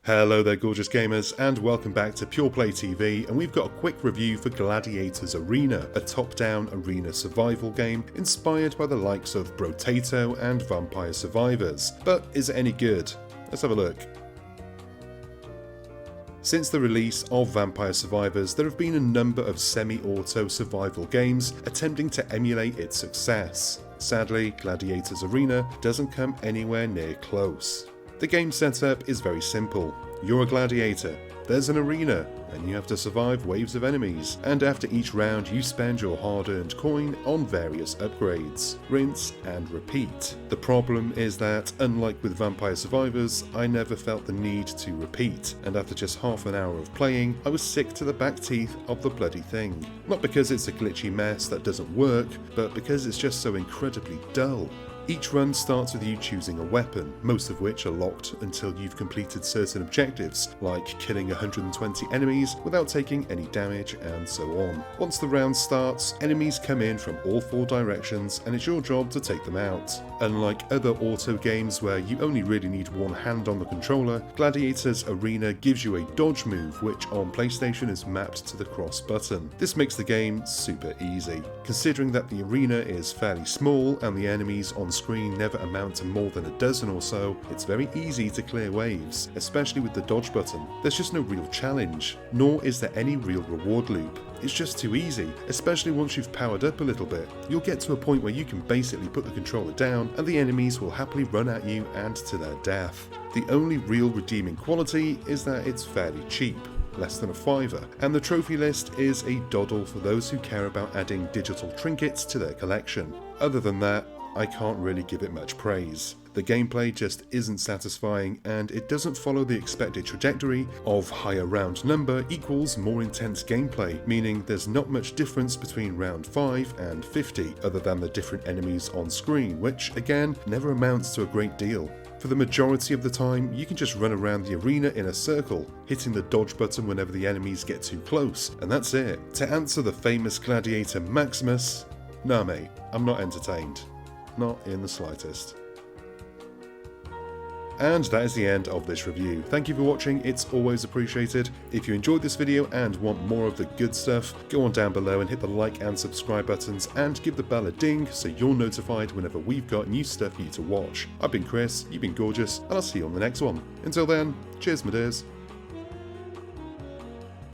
Hello there gorgeous gamers, and welcome back to Pure Play TV, and we've got a quick review for Gladiator's Arena, a top-down arena survival game inspired by the likes of Brotato and Vampire Survivors. But is it any good? Let's have a look. Since the release of Vampire Survivors, there have been a number of semi-auto survival games attempting to emulate its success. Sadly, Gladiator's Arena doesn't come anywhere near close. The game setup is very simple. You're a gladiator, there's an arena, and you have to survive waves of enemies, and after each round you spend your hard-earned coin on various upgrades. Rinse and repeat. The problem is that, unlike with Vampire Survivors, I never felt the need to repeat, and after just half an hour of playing, I was sick to the back teeth of the bloody thing. Not because it's a glitchy mess that doesn't work, but because it's just so incredibly dull. Each run starts with you choosing a weapon, most of which are locked until you've completed certain objectives, like killing 120 enemies without taking any damage and so on. Once the round starts, enemies come in from all four directions and it's your job to take them out. Unlike other auto games where you only really need one hand on the controller, Gladiator's Arena gives you a dodge move which on PlayStation is mapped to the cross button. This makes the game super easy. Considering that the arena is fairly small and the enemies on screen never amount to more than a dozen or so, it's very easy to clear waves, especially with the dodge button. There's just no real challenge, nor is there any real reward loop. It's just too easy, especially once you've powered up a little bit. You'll get to a point where you can basically put the controller down and the enemies will happily run at you and to their death. The only real redeeming quality is that it's fairly cheap, less than a $5, and the trophy list is a doddle for those who care about adding digital trinkets to their collection. Other than that, I can't really give it much praise. The gameplay just isn't satisfying, and it doesn't follow the expected trajectory of higher round number equals more intense gameplay, meaning there's not much difference between round 5 and 50 other than the different enemies on screen, which again never amounts to a great deal. For the majority of the time, you can just run around the arena in a circle, hitting the dodge button whenever the enemies get too close, and that's it. To answer the famous Gladiator Maximus, nah mate, I'm not entertained. Not in the slightest. And that is the end of this review. Thank you for watching, it's always appreciated. If you enjoyed this video and want more of the good stuff, go on down below and hit the like and subscribe buttons and give the bell a ding so you're notified whenever we've got new stuff for you to watch. I've been Chris, you've been gorgeous, and I'll see you on the next one. Until then, cheers my dears.